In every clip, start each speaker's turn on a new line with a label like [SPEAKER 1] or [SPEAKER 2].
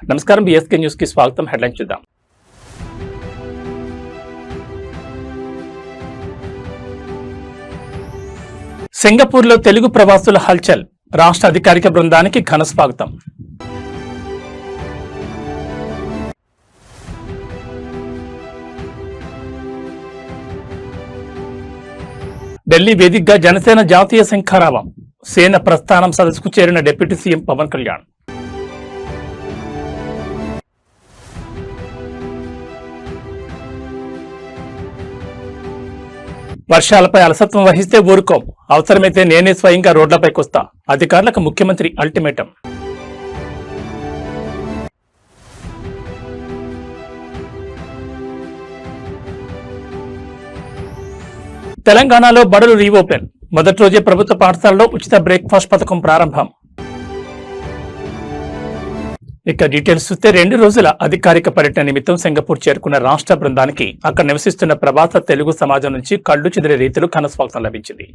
[SPEAKER 1] నమస్కారం, BSK news కి స్వాగతం. హెడ్లైన్ చూద్దాం. సింగపూర్లో తెలుగు ప్రవాసుల హల్చల్, రాష్ట్ర అధికారిక బృందానికి ఘన స్వాగతం. ఢిల్లీ వేదికగా జనసేన జాతీయ శంఖారావం, సేన ప్రస్థానం సదస్సుకు చేరిన డిప్యూటీ సీఎం పవన్ కళ్యాణ్. వర్షాలపై అలసత్వం వహిస్తే ఊరుకోం, అవసరమైతే నేనే స్వయంగా రోడ్లపైకొస్తా, అధికారులకు ముఖ్యమంత్రి అల్టిమేటం. తెలంగాణలో బడులు రీఓపెన్, మొదటి రోజే ప్రభుత్వ పాఠశాలలో ఉచిత బ్రేక్ఫాస్ట్ పథకం ప్రారంభం. ఇక డీటెయిల్స్ చూస్తే 2 రోజుల అధికారిక పర్యటన నిమిత్తం సింగపూర్ చేరుకున్న రాష్ట్ర బృందానికి అక్కడ నివసిస్తున్న ప్రవాస తెలుగు సమాజం నుంచి కళ్లు చెదిరే రీతిలో ఘన స్వాగతం లభించింది.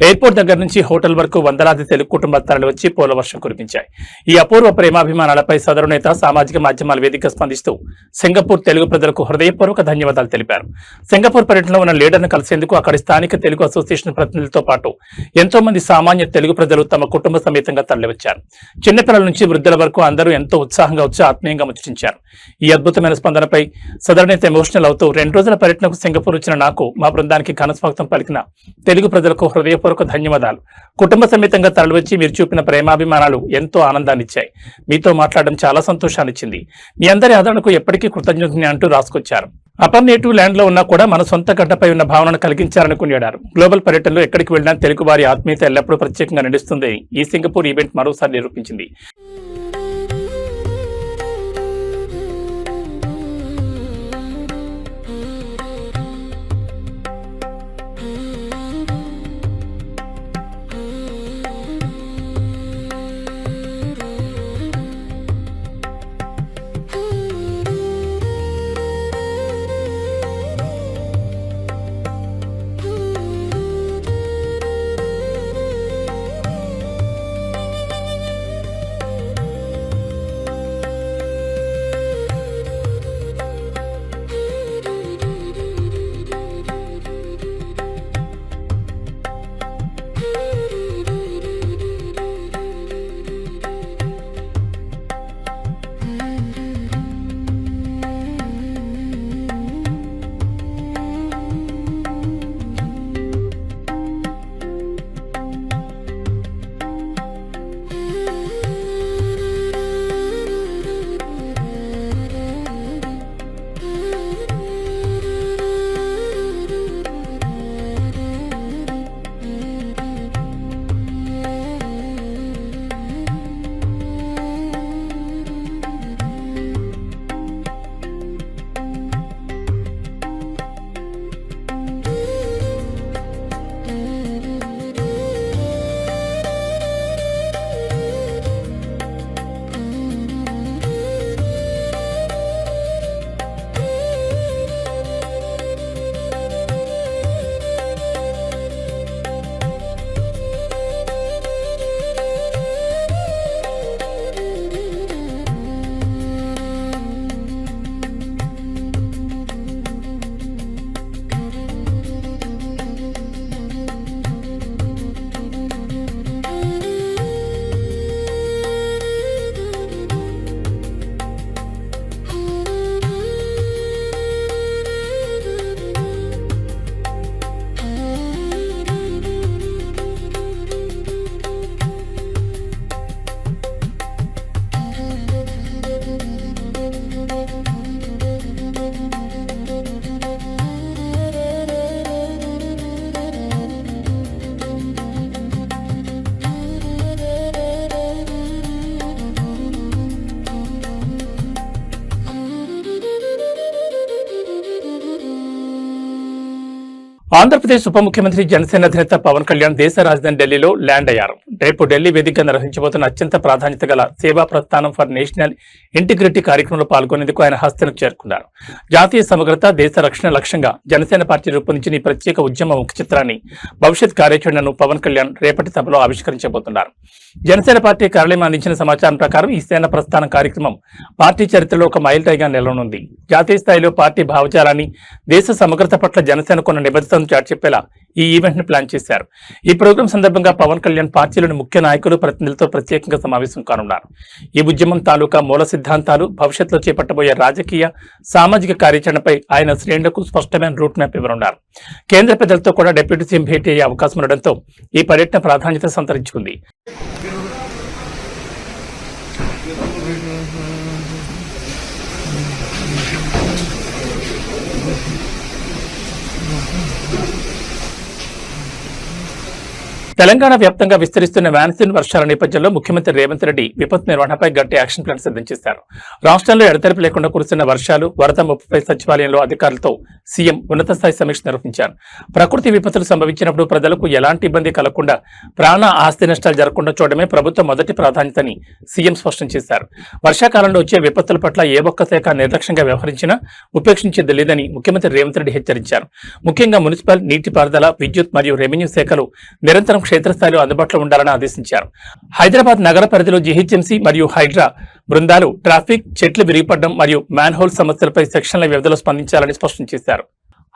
[SPEAKER 1] ఎయిర్పోర్ట్ దగ్గర నుంచి హోటల్ వరకు వందలాది తెలుగు కుటుంబాలు తరలివచ్చి పూలవర్షం కురిపించాయి. ఈ అపూర్వ ప్రేమాభిమానాలపై సదరు నేత సామాజిక మాధ్యమాల వేదిక స్పందిస్తూ సింగపూర్ తెలుగు ప్రజలకు హృదయపూర్వక ధన్యవాదాలు తెలిపారు. సింగపూర్ పర్యటనలో ఉన్న లీడర్ను కలిసేందుకు అక్కడి స్థానిక తెలుగు అసోసియేషన్ ప్రతినిధులతో పాటు ఎంతో మంది సామాన్య తెలుగు ప్రజలు తమ కుటుంబ సమేతంగా తరలివచ్చారు. చిన్నపిల్లల నుంచి వృద్ధుల వరకు అందరూ ఎంతో ఉత్సాహంగా వచ్చి ఆత్మీయంగా ముచ్చటించారు. ఈ అద్భుతమైన స్పందనపై సదరునేత ఎమోషనల్ అవుతూ 2 రోజుల పర్యటనకు సింగపూర్ వచ్చిన నాకు, మా బృందానికి ఘన స్వాగతం పలికిన తెలుగు ప్రజలకు హృదయపూర్వక ధన్యవాదాలు. కుటుంబ సమేతంగా తరలివచ్చి మీరు చూపిన ప్రేమాభిమానాలు ఎంతో ఆనందాన్నిచ్చాయి. మీతో మాట్లాడడం చాలా సంతోషాన్నిచ్చింది. మీ అందరి ఆదరణకు ఎప్పటికీ కృతజ్ఞతని అంటూ రాసుకొచ్చారు. అపర్ నేటివ్ ల్యాండ్ లో ఉన్నా కూడా మన సొంత గడ్డపై ఉన్న భావనను కలిగించారని కొనియాడారు. గ్లోబల్ పర్యటనలో ఎక్కడికి వెళ్ళినా తెలుగు వారి ఆత్మీయత ఎల్లప్పుడూ ప్రత్యేకంగా నిలుస్తుంది. ఈ సింగపూర్ ఈవెంట్ మరోసారి నిరూపించింది. ఆంధ్రప్రదేశ్ ఉప ముఖ్యమంత్రి జనసేన అధినేత పవన్ కళ్యాణ్ దేశ రాజధాని ఢిల్లీలో ల్యాండ్ అయ్యారు. రేపు ఢిల్లీ వేదికగా నిర్వహించబోతున్న అత్యంత ప్రాధాన్యత గల సేవా ప్రస్థానం ఫర్ నేషనల్ ఇంటిగ్రిటీ కార్యక్రమంలో పాల్గొనేందుకు ఆయన హస్తనకు చేరుకున్నారు. జాతీయ సమగ్రత, దేశ రక్షణ లక్ష్యంగా జనసేన పార్టీ రూపొందించిన ఈ ప్రత్యేక ఉద్యమ ముఖ చిత్రాన్ని, భవిష్యత్ కార్యాచరణను పవన్ కళ్యాణ్ రేపటి సభలో ఆవిష్కరించబోతున్నారు. జనసేన పార్టీ కార్యాలయం అందించిన సమాచారం ప్రకారం ఈ సేన ప్రస్థానం కార్యక్రమం పార్టీ చరిత్రలో ఒక మైలురాయిగా నిలవనుంది. జాతీయ స్థాయిలో పార్టీ భావజాలాన్ని, దేశ సమగ్రత పట్ల జనసేనకున్న నిబద్ధతను చాటి చెప్పేలా ఈ ఈవెంట్ ను ప్లాన్ చేశారు. ఈ ప్రోగ్రాం సందర్భంగా పవన్ కళ్యాణ్ పార్టీలోని ముఖ్య నాయకులు, ప్రతినిధులతో ప్రత్యేకంగా సమావేశం కానున్నారు. ఈ ఉద్యమం తాలూకా మూల సిద్ధాంతాలు, భవిష్యత్తులో చేపట్టబోయే రాజకీయ, సామాజిక కార్యాచరణపై ఆయన శ్రేణులకు స్పష్టమైన రూట్ మ్యాప్ ఇవ్వనున్నారు. కేంద్ర పెద్దలతో కూడా డిప్యూటీ సీఎం భేటీ అయ్యే అవకాశం ఉండడంతో ఈ పర్యటన ప్రాధాన్యత సంతరించుకుంది. తెలంగాణ వ్యాప్తంగా విస్తరిస్తున్న మాన్సూన్ వర్షాల నేపథ్యంలో ముఖ్యమంత్రి రేవంత్ రెడ్డి విపత్తు నిర్వహణపై గట్టి యాక్షన్ ప్లాన్ సిద్ధం చేశారు. రాష్ట్రంలో ఎడతెరిపి లేకుండా కురుస్తున్న వర్షాలు, వరద ముప్పుపై సచివాలయంలో అధికారులతో సీఎం ఉన్నత స్థాయి సమీక్ష నిర్వహించారు. ప్రకృతి విపత్తులు సంభవించినప్పుడు ప్రజలకు ఎలాంటి ఇబ్బంది కలగకుండా, ప్రాణ ఆస్తి నష్టాలు జరగకుండా చూడడమే ప్రభుత్వం మొదటి ప్రాధాన్యతని సీఎం స్పష్టం చేశారు. వర్షాకాలంలో వచ్చే విపత్తుల పట్ల ఏ ఒక్క శాఖ నిర్లక్ష్యంగా వ్యవహరించినా ఉపేక్షించేది లేదని ముఖ్యమంత్రి రేవంత్ రెడ్డి హెచ్చరించారు. ముఖ్యంగా మున్సిపల్, నీటిపారుదల, విద్యుత్ మరియు రెవెన్యూ శాఖలు నిరంతరం క్షేత్రస్థాయిలో అందుబాటులో ఉండాలని ఆదేశించారు. హైదరాబాద్ నగర పరిధిలో జీహెచ్ఎంసీ మరియు హైడ్రా బృందాలు ట్రాఫిక్, చెట్లు విరిగిపడడం మరియు మ్యాన్హోల్ సమస్యలపై సెక్షన్ల వ్యవధిలో స్పందించాలని స్పష్టం చేశారు.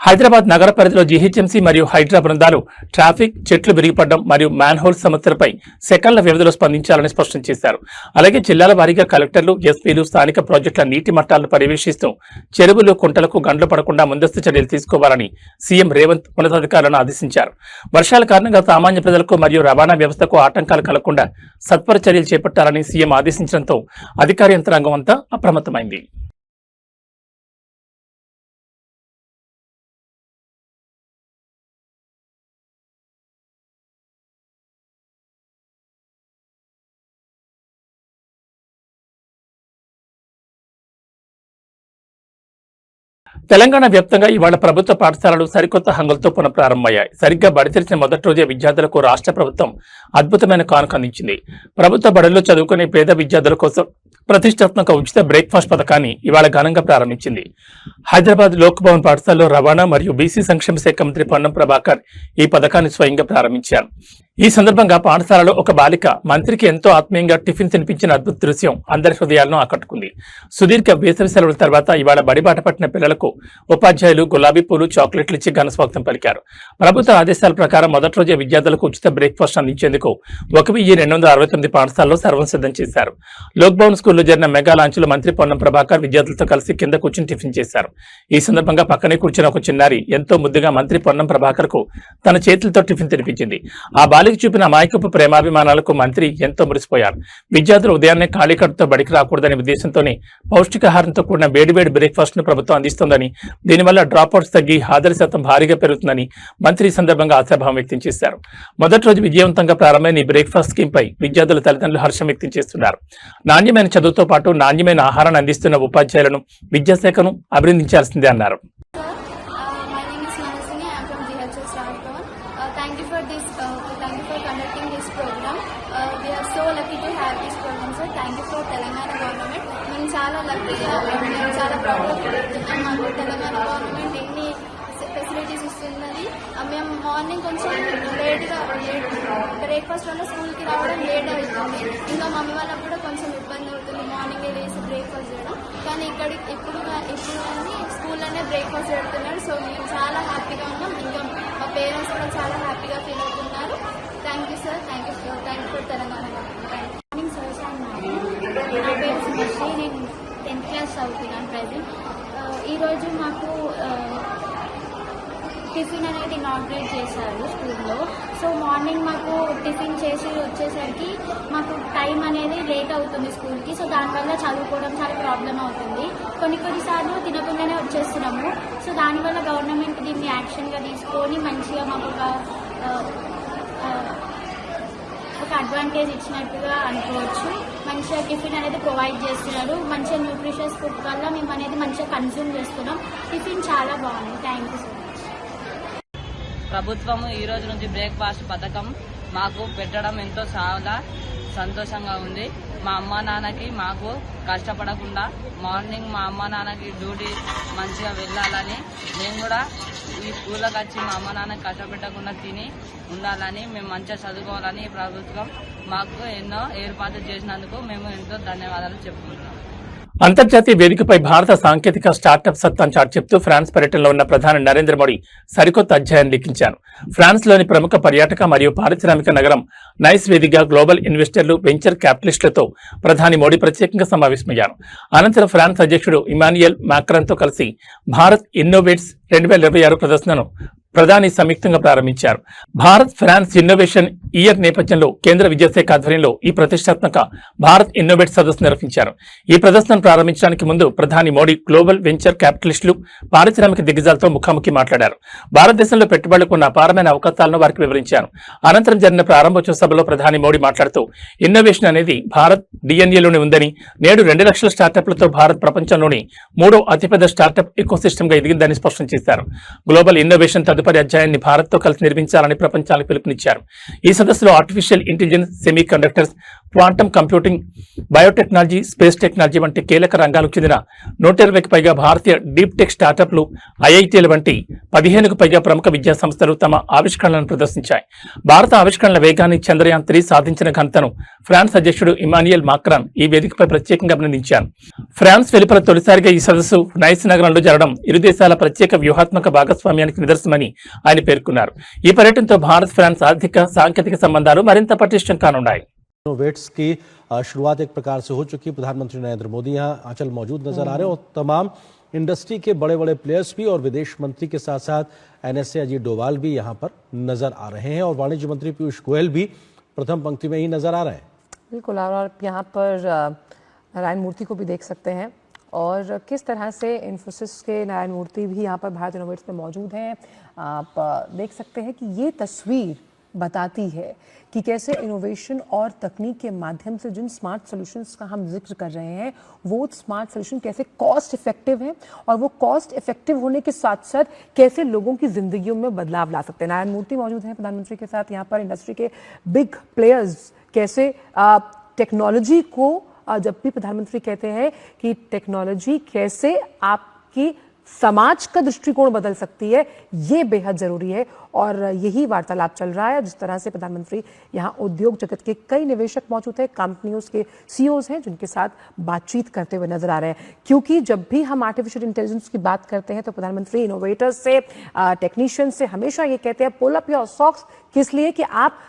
[SPEAKER 1] హైదరాబాద్ నగర పరిధిలో జీహెచ్ఎంసీ మరియు హైడ్రా బృందాలు ట్రాఫిక్, చెట్లు విరిగిపడడం మరియు మ్యాన్హోల్ సమస్యలపై సెకన్ల వ్యవధిలో స్పందించాలని స్పష్టం చేశారు. అలాగే జిల్లాల వారీగా కలెక్టర్లు, ఎస్పీలు స్థానిక ప్రాజెక్టుల నీటి మట్టాలను పర్యవేక్షిస్తూ చెరువులు, కుంటలకు గండ్లు పడకుండా ముందస్తు చర్యలు తీసుకోవాలని సీఎం రేవంత్ ఉన్నతాధికారులను ఆదేశించారు. వర్షాల కారణంగా సామాన్య ప్రజలకు మరియు రవాణా వ్యవస్థకు ఆటంకాలు కలగకుండా సత్వర చర్యలు చేపట్టాలని సీఎం ఆదేశించడంతో అధికార యంత్రాంగం అంతా అప్రమత్తమైంది. తెలంగాణ వ్యాప్తంగా ఇవాళ ప్రభుత్వ పాఠశాలలు సరికొత్త హంగులతో పునఃప్రారంభమయ్యాయి. సరిగ్గా బడి తెరిచిన మొదటి రోజే విద్యార్థులకు రాష్ట్ర ప్రభుత్వం అద్భుతమైన కానుక అందించింది. ప్రభుత్వ బడుల్లో చదువుకునే పేద విద్యార్థుల కోసం ప్రతిష్టాత్మక ఉచిత బ్రేక్ఫాస్ట్ పథకాన్ని ఇవాళ ఘనంగా ప్రారంభించింది. హైదరాబాద్ లోక్ భవన్ పాఠశాలలో రవాణా మరియు బీసీ సంక్షేమ శాఖ మంత్రి పొన్నం ప్రభాకర్ ఈ పథకాన్ని స్వయంగా ప్రారంభించారు. ఈ సందర్భంగా పాఠశాలలో ఒక బాలిక మంత్రికి ఎంతో ఆత్మీయంగా టిఫిన్ తినిపించిన అద్భుత దృశ్యం అందరి హృదయాలను ఆకట్టుకుంది. సుదీర్ఘ వేసవి సెలవుల తర్వాత ఇవాళ బడిబాట పట్టిన పిల్లలకు ఉపాధ్యాయులు గులాబీ పూలు, చాక్లెట్లు ఇచ్చి ఘనస్వాగతం పలికారు. ప్రభుత్వ ఆదేశాల ప్రకారం మొదటి రోజే విద్యార్థులకు ఉచిత బ్రేక్ఫాస్ట్ అందించేందుకు 1269 పాఠశాలలో సర్వం సిద్ధం చేశారు. లోక్ భవన్ స్కూల్లో జరిగిన మెగా లాంచ్ లో మంత్రి పొన్నం ప్రభాకర్ విద్యార్థులతో కలిసి కింద కూర్చుని టిఫిన్ చేశారు. ఈ సందర్భంగా పక్కనే కూర్చున్న ఒక చిన్నారి ఎంతో ముద్దుగా మంత్రి పొన్నం ప్రభాకర్ కు తన చేతులతో టిఫిన్ తినిపించింది. ఆ బాలిక చూపిన అమాయకపు ప్రేమాభిమానాలకు మంత్రి ఎంతో మురిసిపోయారు. విద్యార్థులు ఉదయాన్నే ఖాళీ కడుపుతో బడికి రాకూడదనే ఉద్దేశంతోనే పౌష్టికాహారంతో కూడిన వేడివేడి బ్రేక్ఫాస్ట్ ను ప్రభుత్వం అందిస్తోందని, దీనివల్ల డ్రాప్అవుట్స్ తగ్గి హాజరు శాతం భారీగా పెరుగుతుందని మంత్రి ఈ సందర్భంగా ఆశాభావం వ్యక్తం చేశారు. మొదటి రోజు విజయవంతంగా ప్రారంభమైన ఈ బ్రేక్ఫాస్ట్ స్కీమ్ పై విద్యార్థుల తల్లిదండ్రులు హర్షం వ్యక్తం చేస్తున్నారు. నాణ్యమైన చదువుతో పాటు నాణ్యమైన ఆహారాన్ని అందిస్తున్న ఉపాధ్యాయులను, విద్యాశాఖను అభినందించాల్సిందే అన్నారు.
[SPEAKER 2] Thank you for conducting this program. We are so lucky to have this program, sir. Thank you for Telangana government. మేము చాలా లక్కీగా, మేము చాలా ప్రౌడ్గా ఫీల్ అవుతున్నాం. మాకు తెలంగాణ గవర్నమెంట్ ఎన్ని ఫెసిలిటీస్ ఇస్తున్నది. మేము మార్నింగ్ కొంచెం లేట్ బ్రేక్ఫాస్ట్ వల్ల స్కూల్కి రావడం లేట్ అవుతుంది. ఇంకా మమ్మీ వాళ్ళకు కూడా కొంచెం ఇబ్బంది అవుతుంది మార్నింగ్ లేసి బ్రేక్ఫాస్ట్ చేయడం. కానీ ఇప్పుడు కానీ స్కూల్లోనే బ్రేక్ఫాస్ట్ పెడుతున్నారు. సో మేము చాలా హ్యాపీగా ఉన్నాం. ఇంకా మా పేరెంట్స్ కూడా చాలా హ్యాపీగా ఫీల్ అవుతున్నారు. Thank you sir. Thank you for Telangana. Morning sir. నా పేరు సుమశ్రీ. నేను 10th క్లాస్ చదువుతున్నాను ప్రజెంట్. ఈరోజు మాకు టిఫిన్ అనేది ఇనాగ్రేట్ చేశారు స్కూల్లో. సో మార్నింగ్ మాకు టిఫిన్ చేసి వచ్చేసరికి మాకు టైం అనేది లేట్ అవుతుంది స్కూల్కి. సో దానివల్ల చదువుకోవడం చాలా ప్రాబ్లం అవుతుంది. కొన్నిసార్లు తినకుండానే వచ్చేస్తున్నాము. సో దానివల్ల గవర్నమెంట్ దీన్ని యాక్షన్గా తీసుకొని మంచిగా మాకు ఒక అడ్వాంటేజ్ ఇచ్చినట్టుగా అనుకోవచ్చు. మంచిగా టిఫిన్ అనేది ప్రొవైడ్ చేస్తున్నారు. మంచిగా న్యూట్రిషియస్ ఫుడ్ వల్ల మేము అనేది మంచిగా కన్జ్యూమ్ చేస్తున్నాం. టిఫిన్ చాలా బాగుంది. Thank you so much.
[SPEAKER 3] ప్రభుత్వము ఈ రోజు నుంచి బ్రేక్ఫాస్ట్ పథకం మాకు పెట్టడం ఎంతో చాలా సంతోషంగా ఉంది. మా అమ్మ నాన్నకి మాకు కష్టపడకుండా మార్నింగ్ మా అమ్మ నాన్నకి డ్యూటీ మంచిగా వెళ్ళాలని, మేము కూడా ఈ స్కూల్లోకి వచ్చి మా అమ్మ నాన్నకి కష్టపెట్టకుండా తిని ఉండాలని, మేము మంచిగా చదువుకోవాలని ఈ ప్రభుత్వం మాకు ఎన్నో ఏర్పాట్లు చేసినందుకు మేము ఎంతో ధన్యవాదాలు చెప్పుకుంటున్నాం.
[SPEAKER 1] అంతర్జాతీయ వేదికపై భారత సాంకేతిక స్టార్టప్ సత్తాను చాటి చెప్తూ ఫ్రాన్స్ పర్యటనలో ఉన్న ప్రధాని నరేంద్ర మోడీ సరికొత్త అధ్యాయాన్ని లిఖించారు. ఫ్రాన్స్ లోని ప్రముఖ పర్యాటక మరియు పారిశ్రామిక నగరం నైస్ వేదికగా గ్లోబల్ ఇన్వెస్టర్లు, వెంచర్ క్యాపిటలిస్టులతో ప్రధాని మోడీ ప్రత్యేకంగా సమావేశమయ్యారు. అనంతరం ఫ్రాన్స్ అధ్యక్షుడు ఇమాన్యుయల్ మాక్రాన్ తో కలిసి భారత్ ఇన్నోవేట్స్ 2026 ప్రదర్శనను ప్రధాని సంయుక్తంగా ప్రారంభించారు. భారత్ ఫ్రాన్స్ ఇన్నోవేషన్ ఇయర్ నేపథ్యంలో కేంద్ర విద్యాశాఖ ఆధ్వర్యంలో ఈ ప్రతిష్టాత్మక భారత్ ఇన్నోవేట్ సదస్సు నిర్వహించారు. ఈ ప్రదర్శనను ప్రారంభించడానికి ముందు ప్రధాని మోడీ గ్లోబల్ వెంచర్ క్యాపిటలిస్టులు, పారిశ్రామిక దిగ్గజాలతో ముఖాముఖి మాట్లాడారు. భారతదేశంలో పెట్టుబడులకు ఉన్న అపారమైన అవకాశాలను వారికి వివరించారు. అనంతరం జరిగిన ప్రారంభోత్సవ సభలో ప్రధాని మోడీ మాట్లాడుతూ ఇన్నోవేషన్ అనేది భారత్ డిఎన్ఏలోనే ఉందని, నేడు 2 లక్షల స్టార్టప్లతో భారత్ ప్రపంచంలోని 3వ అతిపెద్ద స్టార్టప్ ఎకోసిస్టమ్ గా ఎదిగిందని స్పష్టం చేశారు. గ్లోబల్ ఇన్నోవేషన్ తదుపరి అధ్యాయాన్ని భారత్ తో కలిసి నిర్మించాలని ప్రపంచానికి పిలుపునిచ్చారు. ఈ సదస్సులో artificial intelligence, semi conductors, quantum computing, biotechnology, space technology వంటి కీలక రంగాలకు చెందిన 120కి పైగా భారతీయ డీప్ టెక్ స్టార్టప్లు, ఐఐటీల వంటి 15కు పైగా ప్రముఖ విద్యా సంస్థలు తమ ఆవిష్కరణలను ప్రదర్శించాయి. భారత ఆవిష్కరణల వేగాన్ని చంద్రయాన్ 3 సాధించిన ఘనతను ఫ్రాన్స్ అధ్యక్షుడు ఇమాన్యుయల్ మాక్రాన్ ఈ వేదికపై ప్రత్యేకంగా అభినందించారు. ఫ్రాన్స్ వెలుపల తొలిసారిగా ఈ సదస్సు నైస్ నగరంలో జరగడం ఇరు దేశాల ప్రత్యేక వ్యూహాత్మక భాగస్వామ్యానికి నిదర్శనమని ఆయన పేర్కొన్నారు. ఈ పర్యటనతో భారత్ ఫ్రాన్స్ ఆర్థిక, సాంకేతిక సంబంధాలు మరింత పటిష్టం కానున్నాయి.
[SPEAKER 4] इनोवेट्स की शुरुआत एक प्रकार से हो चुकी। प्रधानमंत्री नरेंद्र मोदी यहाँ आंचल मौजूद नजर आ रहे हैं और तमाम इंडस्ट्री के बड़े बड़े प्लेयर्स भी और विदेश मंत्री के साथ साथ एनएसए अजीत डोभाल भी यहाँ पर नजर आ रहे हैं और वाणिज्य मंत्री पीयूष गोयल भी प्रथम पंक्ति में ही नजर आ रहे हैं।
[SPEAKER 5] बिल्कुल, और आप यहाँ पर नारायण मूर्ति को भी देख सकते हैं और किस तरह से इन्फोसिस के नारायण मूर्ति भी यहाँ पर भारत इनोवेट्स में मौजूद हैं। आप देख सकते हैं कि ये तस्वीर बताती है कि कैसे इनोवेशन और तकनीक के माध्यम से जिन स्मार्ट सॉल्यूशंस का हम जिक्र कर रहे हैं वो स्मार्ट सॉल्यूशन कैसे कॉस्ट इफेक्टिव हैं और वो कॉस्ट इफेक्टिव होने के साथ साथ कैसे लोगों की जिंदगियों में बदलाव ला सकते हैं। नारायण मूर्ति मौजूद हैं प्रधानमंत्री के साथ। यहाँ पर इंडस्ट्री के बिग प्लेयर्स कैसे टेक्नोलॉजी को, जब भी प्रधानमंत्री कहते हैं कि टेक्नोलॉजी कैसे आपकी समाज का दृष्टिकोण बदल सकती है, ये बेहद जरूरी है और यही वार्तालाप चल रहा है। जिस तरह से प्रधानमंत्री यहाँ उद्योग जगत के कई निवेशक मौजूद हैं, कंपनियों के सीईओज हैं जिनके साथ बातचीत करते हुए नजर आ रहे हैं। क्योंकि जब भी हम आर्टिफिशियल इंटेलिजेंस की बात करते हैं तो प्रधानमंत्री इनोवेटर्स से, टेक्नीशियंस से हमेशा ये कहते हैं पुल अप योर सॉक्स, किस लिए कि आप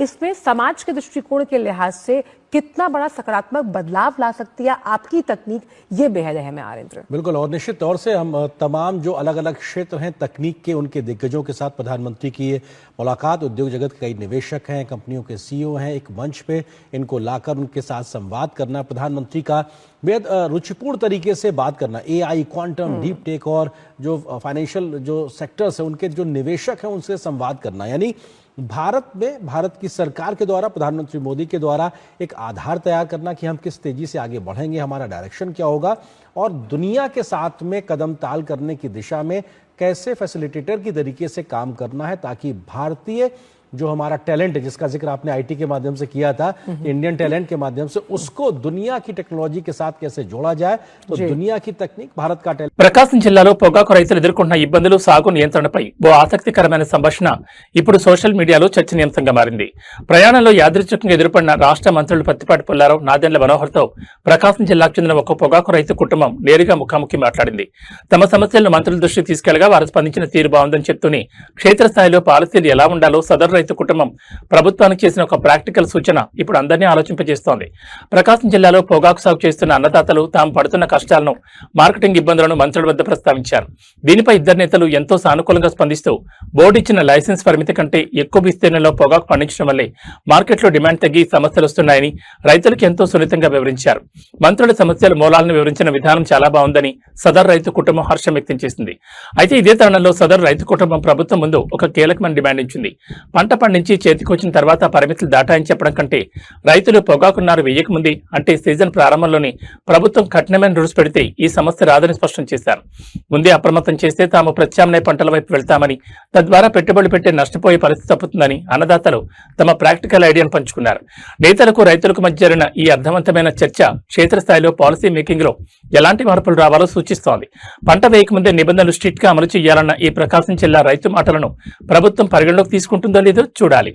[SPEAKER 5] इसमें समाज के दृष्टिकोण के लिहाज से कितना बड़ा सकारात्मक बदलाव ला सकती है आपकी तकनीक, ये बेहद अहम है आरेंद्र।
[SPEAKER 4] बिल्कुल, और निश्चित तौर से हम तमाम जो अलग अलग क्षेत्र हैं तकनीक के, उनके दिग्गजों के साथ प्रधानमंत्री की ये मुलाकात, उद्योग जगत के कई निवेशक हैं, कंपनियों के सीईओ हैं, एक मंच पे इनको लाकर उनके साथ संवाद करना, प्रधानमंत्री का बेहद रुचिपूर्ण तरीके से बात करना, एआई, क्वांटम, डीप टेक और जो फाइनेंशियल जो सेक्टर्स हैं उनके जो निवेशक हैं उनसे संवाद करना, यानी भारत में भारत की सरकार के द्वारा, प्रधानमंत्री मोदी के द्वारा एक आधार तैयार करना कि हम किस तेजी से आगे बढ़ेंगे, हमारा डायरेक्शन क्या होगा और दुनिया के साथ में कदम ताल करने की दिशा में कैसे फैसिलिटेटर की तरीके से काम करना है ताकि भारतीय जो हमारा टैलेंट है, जिसका जिक्र आपने आईटी के माध्यम से किया था, इंडियन टैलेंट के माध्यम से उसको दुनिया की टेक्नोलॉजी के साथ कैसे जोड़ा जाए, तो दुनिया की तकनीक भारत का टैलेंट।
[SPEAKER 1] ప్రకాశం జిల్లాలో పొగాకు రైతులు ఎదుర్కొంటున్న ఇబ్బందులు, సాగు నియంత్రణపై ఓ ఆసక్తికరమైన సంభాషణ ఇప్పుడు సోషల్ మీడియాలో చర్చనీయాంశంగా మారింది. ప్రయాణంలో యాదృచ్ఛికంగా ఎదురుపడిన రాష్ట్ర మంత్రులు పత్తిపాటి పుల్లారావు, నాదెండ్ల మనోహర్తో ప్రకాశం జిల్లాకు చెందిన ఒక పొగాకు రైతు కుటుంబం నేరుగా ముఖాముఖి మాట్లాడింది. తమ సమస్యలను మంత్రుల దృష్టికి తీసుకెళ్లగా వారు స్పందించిన తీరు బాగుందని చెప్తూనే క్షేత్రస్థాయిలో పాలసీలు ఎలా ఉండాలో సదరు రైతు కుటుంబం ప్రభుత్వానికి చేసిన ఒక ప్రాక్టికల్ సూచన ఇప్పుడు అందరినీ ఆలోచింపజేస్తోంది. ప్రకాశం జిల్లాలో పొగాకు సాగు చేస్తున్న అన్నదాతలు తాము పడుతున్న కష్టాలను, మార్కెటింగ్ ఇబ్బందులను మంత్రుల వద్ద ప్రస్తావించారు. దీనిపై ఇద్దరు నేతలు ఎంతో సానుకూలంగా స్పందిస్తూ బోర్డు ఇచ్చిన లైసెన్స్ పరిమితి కంటే ఎక్కువ విస్తీర్ణంలో పొగాకు పండించడం వల్లే మార్కెట్లో డిమాండ్ తగ్గి సమస్యలు వస్తున్నాయని రైతులకు ఎంతో సున్నితంగా వివరించారు. మంత్రుల సమస్యల మూలాలను వివరించిన విధానం చాలా బాగుందని సదరు రైతు కుటుంబం హర్షం వ్యక్తం చేసింది. అయితే ఇదే తరుణంలో సదరు రైతు కుటుంబం ప్రభుత్వం ముందు ఒక కీలకమైన డిమాండ్ ఇచ్చింది. పంట పంట పండించి చేతికొచ్చిన తర్వాత పరిమితులు దాటాయని చెప్పడం కంటే రైతులు పొగాకు నారు వేయకముందే అంటే సీజన్ ప్రారంభంలోనే ప్రభుత్వం కఠినమైన రూల్స్ పెడితే ఈ సమస్య రాదని స్పష్టం చేశారు. ముందే అప్రమత్తం చేస్తే తాము ప్రత్యామ్నాయ పంటల వైపు వెళ్తామని, తద్వారా పెట్టుబడులు పెట్టే నష్టపోయే పరిస్థితి తప్పుతుందని అన్నదాతలు తమ ప్రాక్టికల్ ఐడియాను పంచుకున్నారు. నేతలకు రైతులకు మధ్య జరిగిన ఈ అర్థవంతమైన చర్చ క్షేత్రస్థాయిలో పాలసీ మేకింగ్ లో ఎలాంటి మార్పులు రావాలో సూచిస్తోంది. పంట వేయకముందే నిబంధనలు స్ట్రిక్ట్ గా అమలు చేయాలన్న ఈ ప్రకాశం జిల్లా రైతు మాటలను ప్రభుత్వం పరిగణలోకి తీసుకుంటుందో లేదో చూడాలి.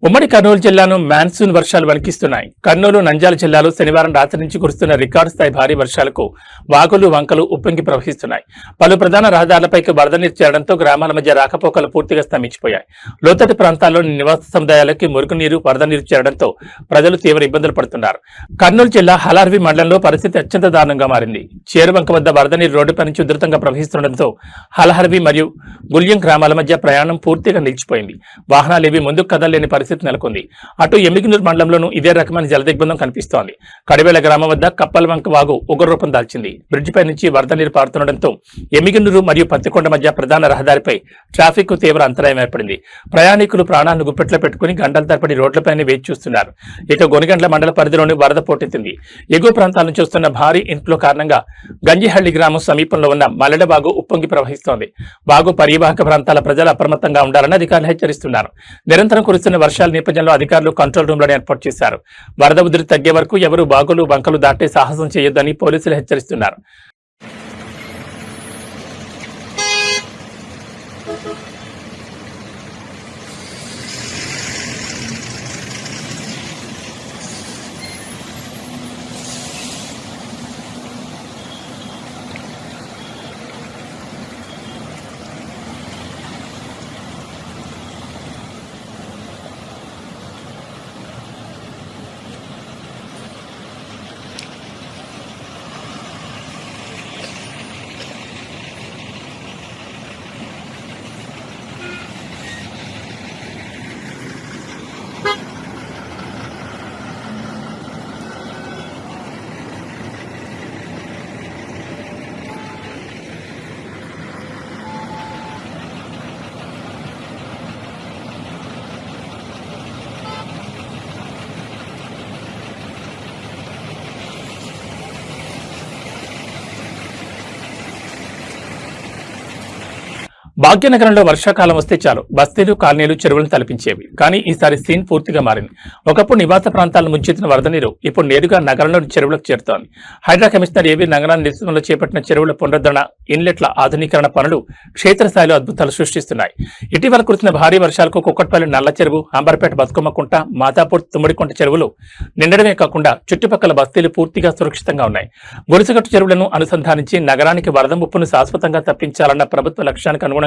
[SPEAKER 1] ఉమ్మడి కర్నూలు జిల్లాను మాన్సూన్ వర్షాలు వణికిస్తున్నాయి. కర్నూలు, నంద్యాల జిల్లాలో శనివారం రాత్రి నుంచి కురుస్తున్న రికార్డు స్థాయి భారీ వర్షాలకు వాగులు, వంకలు ఉప్పొంగి ప్రవహిస్తున్నాయి. పలు ప్రధాన రహదారులపైకి వరద నీరు చేరడంతో గ్రామాల మధ్య రాకపోకలు పూర్తిగా స్తంభించిపోయాయి. లోతట్టు ప్రాంతాల్లోని నివాస సముదాయాలకి మురుగునీరు, వరద నీరు చేరడంతో ప్రజలు తీవ్ర ఇబ్బందులు పడుతున్నారు. కర్నూలు జిల్లా హలార్వి మండలంలో పరిస్థితి అత్యంత దారుణంగా మారింది. చేరువంక వద్ద వరద నీరు రోడ్డుపై నుంచి ఉధృతంగా ప్రవహిస్తుండటంతో హలహర్వి మరియు గుల్యం గ్రామాల మధ్య ప్రయాణం పూర్తిగా నిలిచిపోయింది. వాహనాలేవి ముందుకు కదలలేని పరిస్థితి నెలకొంది. అటు ఎమ్మిగనూరు మండలంలోనూ ఇదే రకమైన జలదిగ్బంధం కనిపిస్తోంది. కడివేల గ్రామం వద్ద కప్పల్వంక వాగు ఉగ్రరూపం దాల్చింది. బ్రిడ్జిపై నుంచి వరద నీరు పారుతుండటంతో ఎమ్మిగనూరు మరియు పత్తికొండ మధ్య ప్రధాన రహదారిపై ట్రాఫిక్ కు తీవ్ర అంతరాయం ఏర్పడింది. ప్రయాణికులు ప్రాణాలను గుప్పెట్లో పెట్టుకుని గంటల తరబడి రోడ్లపైనే వేచి చూస్తున్నారు. ఇక గొనిగండ్ల మండల పరిధిలోని వరద పోటెత్తింది. ఎగువ ప్రాంతాల నుంచి వస్తున్న భారీ ఇన్ఫ్లో కారణంగా గంజిహళ్లి గ్రామం సమీపంలో ఉన్న మల్లెడ వాగు ఉప్పొంగి ప్రవహిస్తోంది. వాగు పరివాహక ప్రాంతాల ప్రజలు అప్రమత్తంగా ఉండాలని అధికారులు హెచ్చరిస్తున్నారు. నిరంతరం కురుస్తున్న వర్షాల నేపథ్యంలో అధికారులు కంట్రోల్ రూమ్లను ఏర్పాటు చేశారు. వరద ఉధృతి తగ్గే వరకు ఎవరు బాగులు, వంకలు దాటే సాహసం చేయొద్దని పోలీసులు హెచ్చరిస్తున్నారు. భాగ్యనగరంలో వర్షాకాలం వస్తే చాలు బస్తీలు, కాలనీలు, చెరువులను తలపించేవి. కానీ ఈసారి సీన్ పూర్తిగా మారింది. ఒకప్పుడు నివాస ప్రాంతాలను ముంచెత్తిన వరద నీరు ఇప్పుడు నేరుగా నగరంలోని చెరువులకు చేరుతోంది. హైడ్రా కమిషనర్ ఏవీ నగరాన్ని నేతృత్వంలో చేపట్టిన చెరువుల పునరుద్ధరణ, ఇన్లెట్ల ఆధునీకరణ పనులు క్షేత్రస్థాయిలో అద్భుతాలు సృష్టిస్తున్నాయి. ఇటీవల కురిసిన భారీ వర్షాలకు కుక్కట్పల్లి నల్ల చెరువు, అంబర్పేట బతుకమ్మకుంట, మాతాపూర్ తుమ్మడికుంట చెరువులు నిండడమే కాకుండా చుట్టుపక్కల బస్తీలు పూర్తిగా సురక్షితంగా ఉన్నాయి. గొలుసుగట్టు చెరువులను అనుసంధానించి నగరానికి వరద ముప్పును శాశ్వతంగా తప్పించాలన్న ప్రభుత్వ లక్ష్యానికి అనుగుణంగా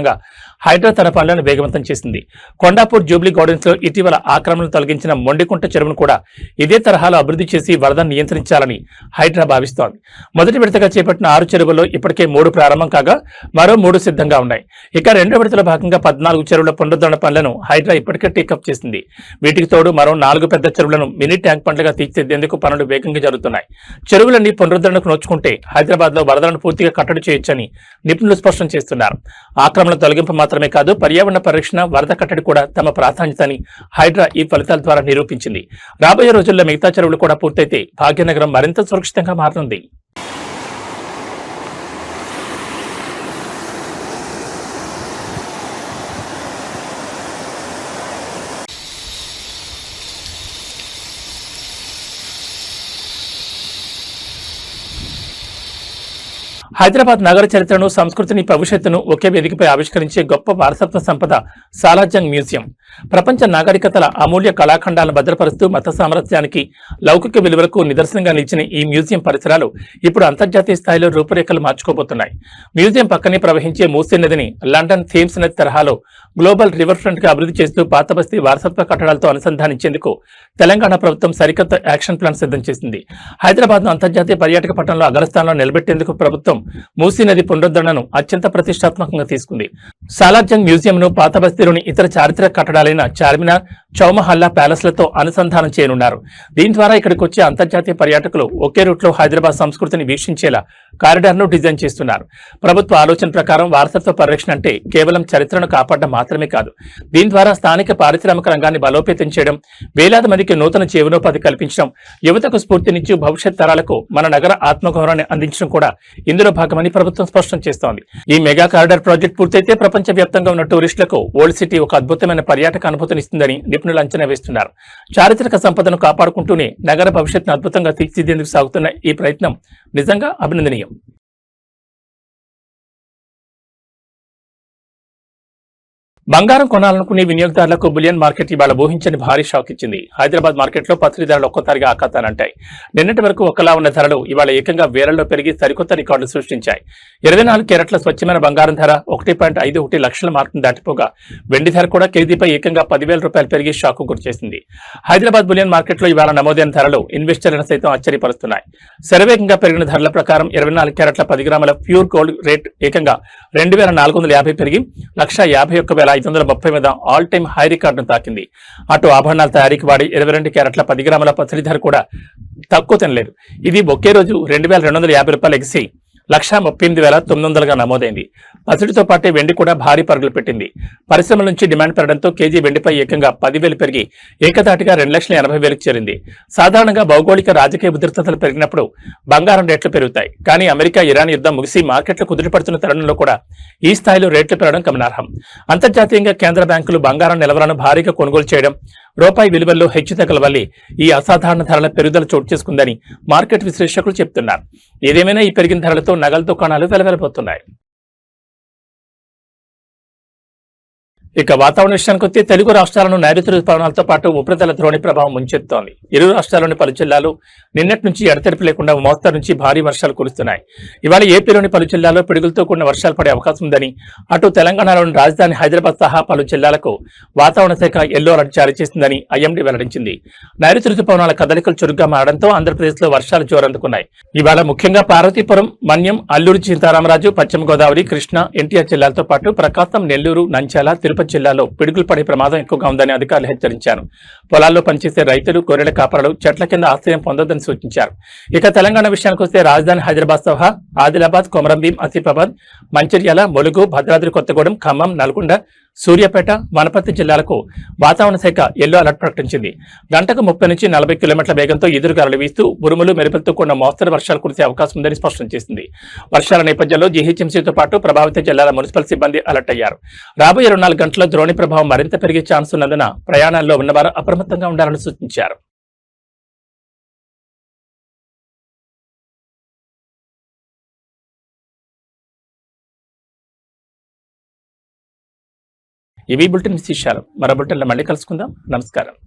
[SPEAKER 1] హైడ్రా తన పనులను వేగవంతం చేసింది. కొండాపూర్ జూబ్లీ గార్డెన్స్ లో ఇటీవల ఆక్రమణలు తొలగించిన మొండికుంట చెరువును కూడా ఇదే తరహాలో అభివృద్ధి చేసి వరదను నియంత్రించాలని హైడ్రా భావిస్తోంది. మొదటి విడతగా చేపట్టిన 6 చెరువుల్లో ఇప్పటికే 3 ప్రారంభం కాగా మరో 3 సిద్ధంగా ఉన్నాయి. ఇక రెండో విడతలో భాగంగా 14 చెరువుల పునరుద్ధరణ పనులను హైడ్రా ఇప్పటికే టేకప్ చేసింది. వీటికి తోడు మరో 4 పెద్ద చెరువులను మినీ ట్యాంక్ పండ్లుగా తీర్చిదిద్దేందుకు పనులు వేగంగా జరుగుతున్నాయి. చెరువులన్నీ పునరుద్ధరణకు నోచుకుంటే హైదరాబాద్ లో వరదలను పూర్తిగా కట్టడి చేయొచ్చని నిపుణులు స్పష్టం చేస్తున్నారు. ఆక్రమణ తొలగింపు మాత్రమే కాదు, పర్యావరణ పరిరక్షణ, వరద కట్టడి కూడా తమ ప్రాధాన్యతని హైడ్రా ఈ ఫలితాల ద్వారా నిరూపించింది. రాబోయే రోజుల్లో మిగతా చెరువులు కూడా పూర్తయితే భాగ్యనగరం మరింత సురక్షితంగా మారనుంది. హైదరాబాద్ నగర చరిత్రను, సంస్కృతిని, భవిష్యత్తును ఒకే వేదికపై ఆవిష్కరించే గొప్ప వారసత్వ సంపద సాలార్జంగ్ మ్యూజియం. ప్రపంచ నాగరికతల అమూల్య కళాఖండాలను భద్రపరుస్తూ మత సామరస్యానికి, లౌకిక విలువలకు నిదర్శనంగా నిలిచిన ఈ మ్యూజియం పరిసరాలు ఇప్పుడు అంతర్జాతీయ స్థాయిలో రూపురేఖలు మార్చుకోబోతున్నాయి. మ్యూజియం పక్కనే ప్రవహించే మూసీ నదిని లండన్ థేమ్స్ నది తరహాలో గ్లోబల్ రివర్ ఫ్రంట్ గా అభివృద్ధి చేస్తూ పాత బస్తీ వారసత్వ కట్టడాలతో అనుసంధానించేందుకు తెలంగాణ ప్రభుత్వం సరికొత్త యాక్షన్ ప్లాన్ సిద్ధం చేసింది. హైదరాబాద్ ను అంతర్జాతీయ పర్యాటక పట్టణంలో అగ్రస్థానంలో నిలబెట్టేందుకు ప్రభుత్వం మూసీ నది పునరుద్ధరణను అత్యంత ప్రతిష్టాత్మకంగా తీసుకుంది. సాలార్జంగ్ మ్యూజియంను పాత బస్తీలోని ఇతర చారిత్రక కట్టడాలైన చార్మినార్, చౌమహల్లా ప్యాలెస్లతో అనుసంధానం చేయనున్నారు. దీని ద్వారా ఇక్కడికి వచ్చే అంతర్జాతీయ పర్యాటకులు ఒకే రూట్లో హైదరాబాద్ సంస్కృతిని వీక్షించేలా కారిడార్ను డిజైన్ చేస్తున్నారు. ప్రభుత్వ ఆలోచన ప్రకారం వారసత్వ పరిరక్షణ అంటే కేవలం చరిత్రను కాపాడడం మాత్రమే కాదు. దీని ద్వారా స్థానిక పారిశ్రామిక రంగాన్ని బలోపేతం చేయడం, వేలాది మందికి నూతన జీవనోపాధి కల్పించడం, యువతకు స్ఫూర్తినిచ్చి భవిష్యత్ తరాలకు మన నగర ఆత్మగౌరవాన్ని అందించడం కూడా ఇందులో భాగమని ప్రభుత్వం స్పష్టం చేస్తోంది. ఈ మెగా కారిడార్ ప్రాజెక్ట్ పూర్తయితే ప్రపంచవ్యాప్తంగా ఉన్న టూరిస్టులకు ఓల్డ్ సిటీ ఒక అద్భుతమైన పర్యాటక అనుభూతినిస్తుందని నిపుణులు అంచనా వేస్తున్నారు. చారిత్రక సంపదను కాపాడుకుంటూనే నగర భవిష్యత్తును అద్భుతంగా తీర్చిదిద్దేందుకు సాగుతున్న ఈ ప్రయత్నం నిజంగా అభినందనీయం. బంగారం కొనాలనుకునే వినియోగదారులకు బులియన్ మార్కెట్ ఇవాళ ఊహించని భారీ షాక్ ఇచ్చింది. హైదరాబాద్ మార్కెట్లో పసిడి ధరలు ఒక్కసారిగా ఆకాతానంటాయి. నిన్నటి వరకు ఒకలా ఉన్న ధరలు ఇవాళ ఏకంగా వేలల్లో పెరిగి సరికొత్త రికార్డులు సృష్టించాయి. 24 క్యారెట్ల స్వచ్ఛమైన బంగారం ధర 1.51 లక్షల మార్కును దాటిపోగా వెండి ధర కూడా కేజీపై ఏకంగా 10,000 రూపాయలు పెరిగి షాక్ గురిచేసింది. హైదరాబాద్ బులియన్ మార్కెట్లో ఇవాళ నమోదైన ధరలు ఇన్వెస్టర్లను సైతం ఆశ్చర్యపరుస్తున్నాయి. శరవేగంగా పెరిగిన ధరల ప్రకారం 24 క్యారెట్ల 10 గ్రాముల ప్యూర్ గోల్డ్ రేట్ ఏకంగా 2,450 పెరిగి 151,530 మీద ఆల్ టైమ్ హై రికార్డును తాకింది. అటు ఆభరణాల తయారీకి వాడి 22 క్యారెట్ల 10 గ్రాముల పసిడి ధర కూడా తక్కువ తినలేదు. ఇది ఒకే రోజు 2,250 రూపాయలు ఎగిసి 1,38,900గా నమోదైంది. పసిడితో పాటే వెండి కూడా భారీ పరుగులు పెట్టింది. పరిశ్రమల నుంచి డిమాండ్ పెరగడంతో కేజీ వెండిపై ఏకంగా 10,000 పెరిగి ఏకతాటిగా 2,80,000కు చేరింది. సాధారణంగా భౌగోళిక రాజకీయ ఉద్రిక్తతలు పెరిగినప్పుడు బంగారం రేట్లు పెరుగుతాయి. కానీ అమెరికా ఇరాన్ యుద్ధం ముగిసి మార్కెట్లు కుదిరిపడుతున్న తరుణంలో కూడా ఈ స్థాయిలో రేట్లు పెరగడం గమనార్హం. అంతర్జాతీయంగా కేంద్ర బ్యాంకులు బంగారం నిల్వలను భారీగా కొనుగోలు చేయడం, రూపాయి విలువల్లో హెచ్చుతగ్గుల వల్ల ఈ అసాధారణ ధరల పెరుగుదల చోటు చేసుకుందని మార్కెట్ విశ్లేషకులు చెబుతున్నారు. ఏదేమైనా ఈ పెరిగిన ధరలతో నగల దుకాణాలు వెలవెలబోతున్నాయి. ఇక వాతావరణ విషయానికి వస్తే తెలుగు రాష్ట్రాలను నైరుతి రుతుపవనాలతో పాటు ఉపరితల ద్రోణి ప్రభావం ముంచెత్తుతోంది. ఇరు రాష్ట్రాల్లోని పలు జిల్లాలు నిన్నటి నుంచి ఎడతెరిపి లేకుండా మోస్తరు నుంచి భారీ వర్షాలు కురుస్తున్నాయి. ఇవాళ ఏపీలోని పలు జిల్లాల్లో పిడుగులతో కూడిన వర్షాలు పడే అవకాశం ఉందని, అటు తెలంగాణలోని రాజధాని హైదరాబాద్ సహా పలు జిల్లాలకు వాతావరణ శాఖ ఎల్లో అలర్ట్ జారీ చేసిందని ఐఎండీ వెల్లడించింది. నైరుతి రుతుపవనాల కదలికలు చురుగ్గా మారడంతో ఆంధ్రప్రదేశ్లో వర్షాలు జోరందుకున్నాయి. ఇవాళ ముఖ్యంగా పార్వతీపురం, మన్యం, అల్లూరు సీతారామరాజు, పశ్చిమ గోదావరి, కృష్ణా, ఎన్టీఆర్ జిల్లాలతో పాటు ప్రకాశం, నెల్లూరు, నంద్యాల, తిరుపతి జిల్లాలో పిడుగులు పడే ప్రమాదం ఎక్కువగా ఉందని అధికారులు హెచ్చరించారు. పొలాల్లో పనిచేసే రైతులు, గొర్రెల కాపరులు చెట్ల కింద ఆశ్రయం పొందొద్దని సూచించారు. ఇక తెలంగాణ విషయానికి వస్తే రాజధాని హైదరాబాద్ సహా ఆదిలాబాద్, కొమరంభీం, ఆసిఫాబాద్, మంచిర్యాల, ములుగు, భద్రాద్రి కొత్తగూడెం, ఖమ్మం, నల్గొండ, సూర్యాపేట, వనపర్తి జిల్లాలకు వాతావరణ శాఖ ఎల్లో అలర్ట్ ప్రకటించింది. గంటకు 30 నుంచి 40 కిలోమీటర్ల వేగంతో ఎదురుగాలులు వీస్తూ ఉరుములు, మెరుపులతో కూడిన మోస్తరు వర్షాలు కురిసే అవకాశం ఉందని స్పష్టం చేసింది. వర్షాల నేపథ్యంలో జీహెచ్ఎంసీతో పాటు ప్రభావిత జిల్లాల మున్సిపల్ సిబ్బంది అలర్ట్ అయ్యారు. రాబోయే 24 గంటల్లో ద్రోణి ప్రభావం మరింత పెరిగే ఛాన్స్ ఉన్నందున ప్రయాణాల్లో ఉన్నవారు అప్రమత్తంగా ఉండాలని సూచించారు. ఇవి బులెటిన్ విశేషాలు. మరో బులెటిన్లో మళ్ళీ కలుసుకుందాం. నమస్కారం.